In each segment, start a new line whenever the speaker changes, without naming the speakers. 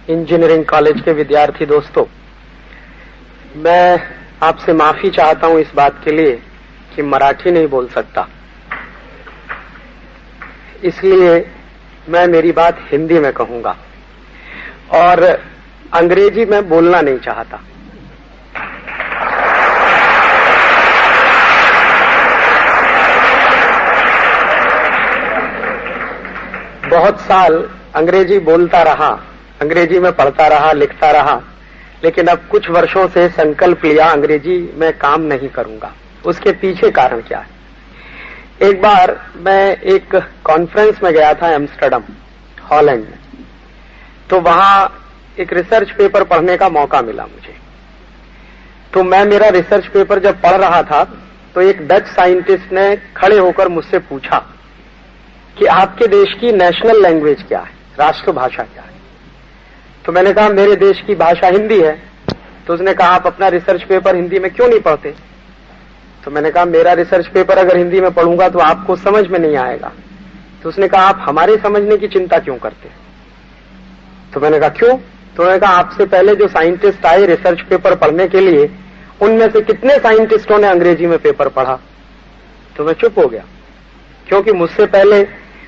Engineering college के विद्यार्थी दोस्तों, मैं आपसे माफी चाहता हूं इस बात के लिए कि मराठी नहीं बोल सकता, इसलिए मैं मेरी बात हिंदी में कहूंगा और अंग्रेजी में बोलना नहीं चाहता। बहुत साल अंग्रेजी बोलता रहा, अंग्रेजी में पढ़ता रहा, लिखता रहा, लेकिन अब कुछ वर्षों से संकल्प लिया अंग्रेजी में काम नहीं करूंगा। उसके पीछे कारण क्या है? एक बार मैं एक कॉन्फ्रेंस में गया था एम्स्टर्डम, हॉलैंड में, तो वहां एक रिसर्च पेपर पढ़ने का मौका मिला मुझे। तो मैं मेरा रिसर्च पेपर जब पढ़ रहा था तो एक डच साइंटिस्ट ने खड़े होकर मुझसे पूछा कि आपके देश की नेशनल लैंग्वेज क्या है, राष्ट्रभाषा क्या है? तो मैंने कहा मेरे देश की भाषा हिंदी है। तो उसने कहा आप अपना रिसर्च पेपर हिंदी में क्यों नहीं पढ़ते? तो मैंने कहा मेरा रिसर्च पेपर अगर हिंदी में पढ़ूंगा तो आपको समझ में नहीं आएगा। तो उसने कहा आप हमारे समझने की चिंता क्यों करते? तो मैंने कहा क्यों? तो उन्होंने कहा आपसे पहले जो साइंटिस्ट आए रिसर्च पेपर पढ़ने के लिए, उनमें से कितने साइंटिस्टों ने अंग्रेजी में पेपर पढ़ा? तो मैं चुप हो गया, क्योंकि मुझसे पहले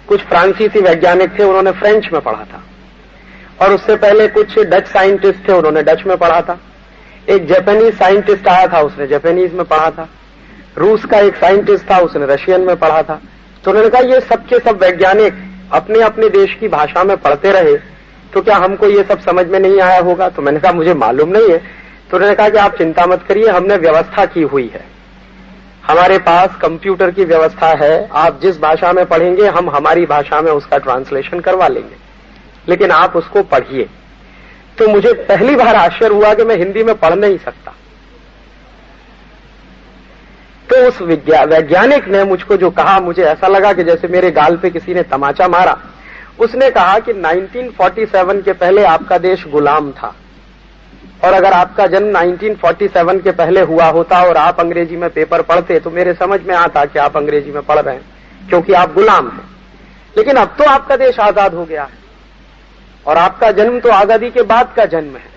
कुछ फ्रांसीसी वैज्ञानिक थे, उन्होंने फ्रेंच में पढ़ा था, और उससे पहले कुछ डच साइंटिस्ट थे, उन्होंने डच में पढ़ा था। एक जापानीज साइंटिस्ट आया था, उसने जापानीज में पढ़ा था। रूस का एक साइंटिस्ट था, उसने रशियन में पढ़ा था। तो उन्होंने कहा ये सब के सब वैज्ञानिक अपने अपने देश की भाषा में पढ़ते रहे, तो क्या हमको ये सब समझ में नहीं आया होगा? तो मैंने कहा मुझे मालूम नहीं है। तो उन्होंने कहा कि आप चिंता मत करिए, हमने व्यवस्था की हुई है, हमारे पास कंप्यूटर की व्यवस्था है, आप जिस भाषा में पढ़ेंगे हम हमारी भाषा में उसका ट्रांसलेशन करवा लेंगे, लेकिन आप उसको पढ़िए। तो मुझे पहली बार आश्चर्य हुआ कि मैं हिंदी में पढ़ नहीं सकता। तो उस वैज्ञानिक ने मुझको जो कहा, मुझे ऐसा लगा कि जैसे मेरे गाल पे किसी ने तमाचा मारा। उसने कहा कि 1947 के पहले आपका देश गुलाम था, और अगर आपका जन्म 1947 के पहले हुआ होता और आप अंग्रेजी में पेपर पढ़ते तो मेरे समझ में आता कि आप अंग्रेजी में पढ़ रहे हैं, क्योंकि आप गुलाम हैं। लेकिन अब तो आपका देश आजाद हो गया है और आपका जन्म तो आजादी के बाद का जन्म है,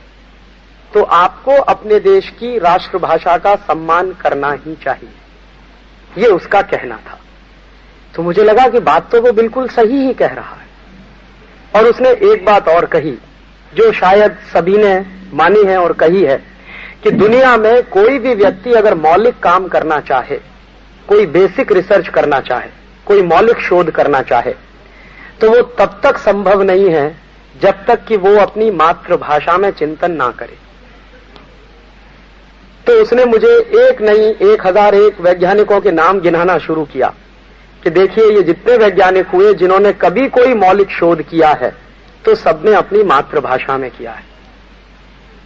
तो आपको अपने देश की राष्ट्रभाषा का सम्मान करना ही चाहिए, ये उसका कहना था। तो मुझे लगा कि बात तो वो बिल्कुल सही ही कह रहा है। और उसने एक बात और कही जो शायद सभी ने मानी है और कही है कि दुनिया में कोई भी व्यक्ति अगर मौलिक काम करना चाहे, कोई बेसिक रिसर्च करना चाहे, कोई मौलिक शोध करना चाहे, तो वो तब तक संभव नहीं है जब तक कि वो अपनी मातृभाषा में चिंतन ना करे। तो उसने मुझे एक नहीं 1001 वैज्ञानिकों के नाम गिनाना शुरू किया कि देखिए ये जितने वैज्ञानिक हुए जिन्होंने कभी कोई मौलिक शोध किया है तो सबने अपनी मातृभाषा में किया है।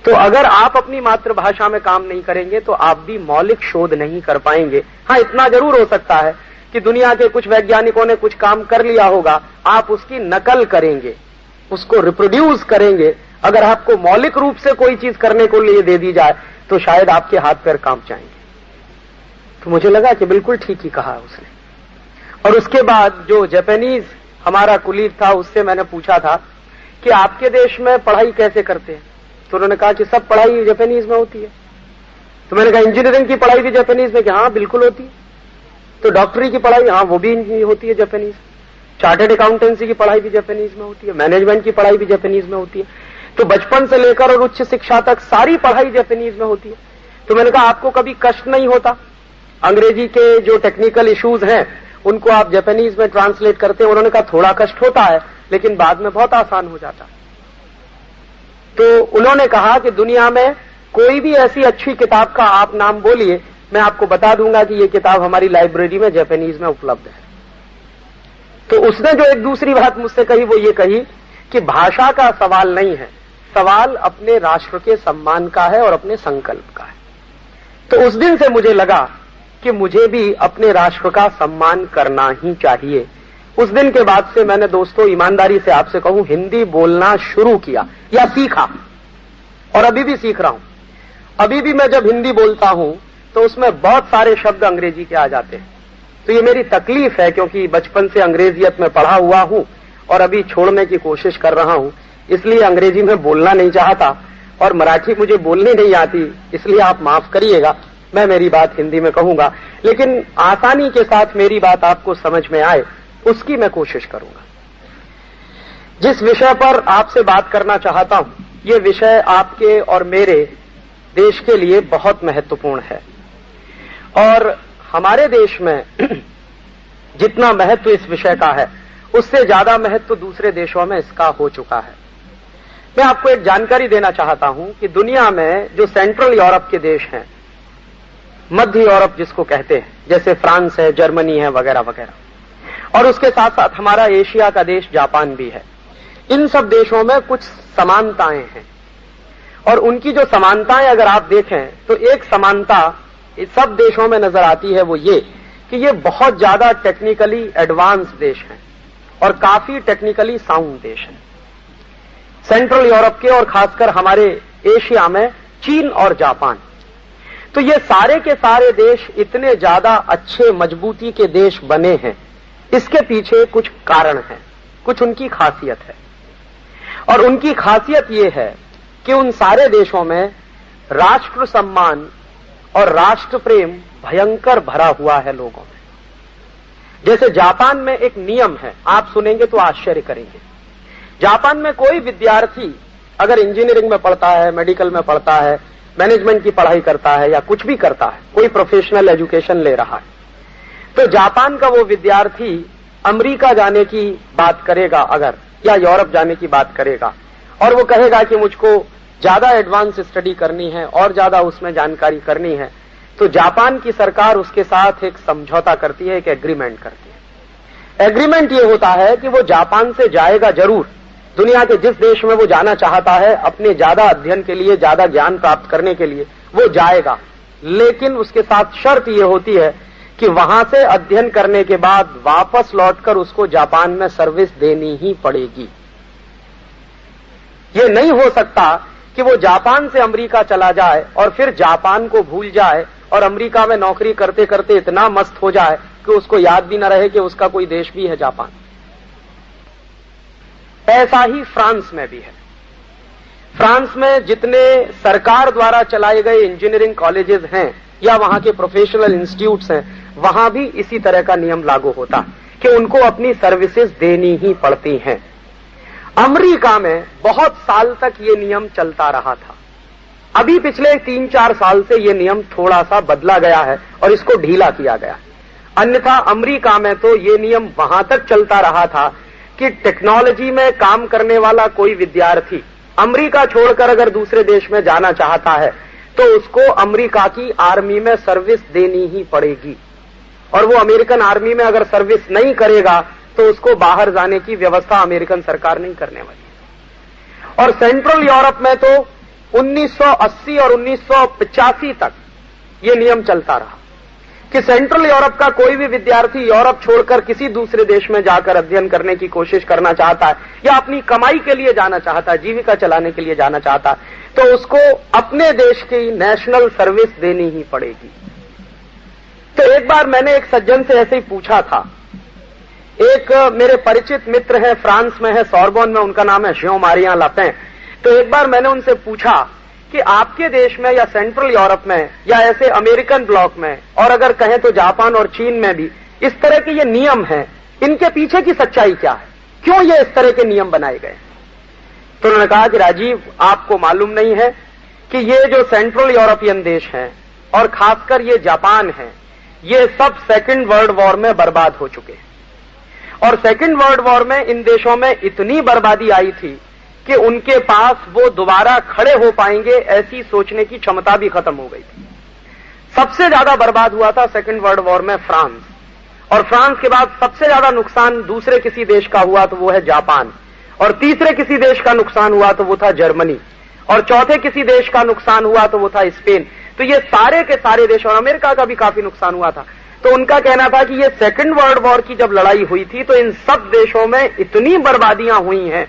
तो अगर आप अपनी मातृभाषा में काम नहीं करेंगे तो आप भी मौलिक शोध नहीं कर पाएंगे। हाँ, इतना जरूर हो सकता है कि दुनिया के कुछ वैज्ञानिकों ने कुछ काम कर लिया होगा, आप उसकी नकल करेंगे, उसको रिप्रोड्यूस करेंगे। अगर आपको मौलिक रूप से कोई चीज करने को लिए दे दी जाए तो शायद आपके हाथ पैर कांप जाएंगे। तो मुझे लगा कि बिल्कुल ठीक ही कहा उसने। और उसके बाद जो जापानीज हमारा कुलीग था, उससे मैंने पूछा था कि आपके देश में पढ़ाई कैसे करते हैं? तो उन्होंने कहा कि सब पढ़ाई जापानीज में होती है। तो मैंने कहा इंजीनियरिंग की पढ़ाई भी जापानीज में? कि हाँ बिल्कुल होती है। तो डॉक्टरी की पढ़ाई? हाँ वो भी होती है जापानीज। चार्टर्ड अकाउंटेंसी की पढ़ाई भी जापानीज में होती है, मैनेजमेंट की पढ़ाई भी जापानीज में होती है। तो बचपन से लेकर और उच्च शिक्षा तक सारी पढ़ाई जापानीज में होती है। तो मैंने कहा आपको कभी कष्ट नहीं होता? अंग्रेजी के जो टेक्निकल इश्यूज हैं उनको आप जापानीज में ट्रांसलेट करते हैं? उन्होंने कहा थोड़ा कष्ट होता है लेकिन बाद में बहुत आसान हो जाता है। तो उन्होंने कहा कि दुनिया में कोई भी ऐसी अच्छी किताब का आप नाम बोलिए, मैं आपको बता दूंगा कि ये किताब हमारी लाइब्रेरी में जापानीज में उपलब्ध है। तो उसने जो एक दूसरी बात मुझसे कही वो ये कही कि भाषा का सवाल नहीं है, सवाल अपने राष्ट्र के सम्मान का है और अपने संकल्प का है। तो उस दिन से मुझे लगा कि मुझे भी अपने राष्ट्र का सम्मान करना ही चाहिए। उस दिन के बाद से मैंने दोस्तों ईमानदारी से आपसे कहूं हिंदी बोलना शुरू किया या सीखा, और अभी भी सीख रहा हूं। अभी भी मैं जब हिंदी बोलता हूं तो उसमें बहुत सारे शब्द अंग्रेजी के आ जाते हैं। तो ये मेरी तकलीफ है, क्योंकि बचपन से अंग्रेजियत में पढ़ा हुआ हूं और अभी छोड़ने की कोशिश कर रहा हूं, इसलिए अंग्रेजी में बोलना नहीं चाहता और मराठी मुझे बोलनी नहीं आती, इसलिए आप माफ करिएगा, मैं मेरी बात हिंदी में कहूंगा, लेकिन आसानी के साथ मेरी बात आपको समझ में आए उसकी मैं कोशिश करूंगा। जिस विषय पर आपसे बात करना चाहता हूं, ये विषय आपके और मेरे देश के लिए बहुत महत्वपूर्ण है और हमारे देश में जितना महत्व इस विषय का है उससे ज्यादा महत्व दूसरे देशों में इसका हो चुका है। मैं आपको एक जानकारी देना चाहता हूं कि दुनिया में जो सेंट्रल यूरोप के देश हैं, मध्य यूरोप जिसको कहते हैं, जैसे फ्रांस है, जर्मनी है, वगैरह वगैरह, और उसके साथ साथ हमारा एशिया का देश जापान भी है, इन सब देशों में कुछ समानताएं हैं और उनकी जो समानताएं अगर आप देखें तो एक समानता इस सब देशों में नजर आती है, वो ये कि ये बहुत ज्यादा टेक्निकली एडवांस देश हैं और काफी टेक्निकली साउंड देश हैं। सेंट्रल यूरोप के और खासकर हमारे एशिया में चीन और जापान, तो ये सारे के सारे देश इतने ज्यादा अच्छे मजबूती के देश बने हैं, इसके पीछे कुछ कारण है, कुछ उनकी खासियत है। और उनकी खासियत ये है कि उन सारे देशों में राष्ट्र सम्मान और राष्ट्र प्रेम भयंकर भरा हुआ है लोगों में। जैसे जापान में एक नियम है, आप सुनेंगे तो आश्चर्य करेंगे। जापान में कोई विद्यार्थी अगर इंजीनियरिंग में पढ़ता है, मेडिकल में पढ़ता है, मैनेजमेंट की पढ़ाई करता है या कुछ भी करता है, कोई प्रोफेशनल एजुकेशन ले रहा है, तो जापान का वो विद्यार्थी अमेरिका जाने की बात करेगा अगर, या यूरोप जाने की बात करेगा और वो कहेगा कि मुझको ज्यादा एडवांस स्टडी करनी है और ज्यादा उसमें जानकारी करनी है, तो जापान की सरकार उसके साथ एक समझौता करती है, एक एग्रीमेंट करती है। एग्रीमेंट ये होता है कि वो जापान से जाएगा जरूर, दुनिया के जिस देश में वो जाना चाहता है अपने ज्यादा अध्ययन के लिए, ज्यादा ज्ञान प्राप्त करने के लिए वो जाएगा, लेकिन उसके साथ शर्त ये होती है कि वहां से अध्ययन करने के बाद वापस लौटकर उसको जापान में सर्विस देनी ही पड़ेगी। ये नहीं हो सकता कि वो जापान से अमेरिका चला जाए और फिर जापान को भूल जाए और अमेरिका में नौकरी करते करते इतना मस्त हो जाए कि उसको याद भी न रहे कि उसका कोई देश भी है जापान। ऐसा ही फ्रांस में भी है। फ्रांस में जितने सरकार द्वारा चलाए गए इंजीनियरिंग कॉलेजेस हैं या वहां के प्रोफेशनल इंस्टीट्यूट्स हैं, वहां भी इसी तरह का नियम लागू होता है कि उनको अपनी सर्विसेज देनी ही पड़ती हैं। अमेरिका में बहुत साल तक ये नियम चलता रहा था, अभी पिछले 3-4 साल से ये नियम थोड़ा सा बदला गया है और इसको ढीला किया गया। अन्यथा अमेरिका में तो ये नियम वहां तक चलता रहा था कि टेक्नोलॉजी में काम करने वाला कोई विद्यार्थी अमेरिका छोड़कर अगर दूसरे देश में जाना चाहता है तो उसको अमेरिका की आर्मी में सर्विस देनी ही पड़ेगी, और वो अमेरिकन आर्मी में अगर सर्विस नहीं करेगा तो उसको बाहर जाने की व्यवस्था अमेरिकन सरकार नहीं करने वाली। और सेंट्रल यूरोप में तो 1980 और 1985 तक ये नियम चलता रहा कि सेंट्रल यूरोप का कोई भी विद्यार्थी यूरोप छोड़कर किसी दूसरे देश में जाकर अध्ययन करने की कोशिश करना चाहता है या अपनी कमाई के लिए जाना चाहता है, जीविका चलाने के लिए जाना चाहता है, तो उसको अपने देश की नेशनल सर्विस देनी ही पड़ेगी। तो एक बार मैंने एक सज्जन से ऐसे ही पूछा था, एक मेरे परिचित मित्र हैं, फ्रांस में है, सोरबोन में, उनका नाम है जेan-मारी लपें। तो एक बार मैंने उनसे पूछा कि आपके देश में या सेंट्रल यूरोप में या ऐसे अमेरिकन ब्लॉक में और अगर कहें तो जापान और चीन में भी इस तरह के ये नियम हैं, इनके पीछे की सच्चाई क्या है, क्यों ये इस तरह के नियम बनाए गए? तो उन्होंने कहा कि राजीव, आपको मालूम नहीं है कि ये जो सेंट्रल यूरोपियन देश हैं और खासकर ये जापान है, ये सब सेकेंड वर्ल्ड वॉर में बर्बाद हो चुके हैं। और सेकेंड वर्ल्ड वॉर में इन देशों में इतनी बर्बादी आई थी कि उनके पास वो दोबारा खड़े हो पाएंगे ऐसी सोचने की क्षमता भी खत्म हो गई थी। सबसे ज्यादा बर्बाद हुआ था सेकेंड वर्ल्ड वॉर में फ्रांस, और फ्रांस के बाद सबसे ज्यादा नुकसान दूसरे किसी देश का हुआ तो वो है जापान, और तीसरे किसी देश का नुकसान हुआ तो वो था जर्मनी, और चौथे किसी देश का नुकसान हुआ तो वो था स्पेन। तो ये सारे के सारे देश, और अमेरिका का भी काफी नुकसान हुआ था। तो उनका कहना था कि ये सेकेंड वर्ल्ड वॉर की जब लड़ाई हुई थी तो इन सब देशों में इतनी बर्बादियां हुई हैं,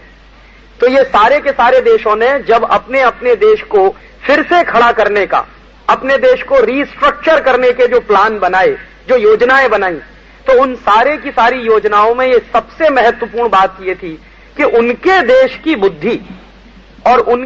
तो ये सारे के सारे देशों ने जब अपने अपने देश को फिर से खड़ा करने का, अपने देश को रीस्ट्रक्चर करने के जो प्लान बनाए, जो योजनाएं बनाई, तो उन सारे की सारी योजनाओं में ये सबसे महत्वपूर्ण बात ये थी कि उनके देश की बुद्धि और उन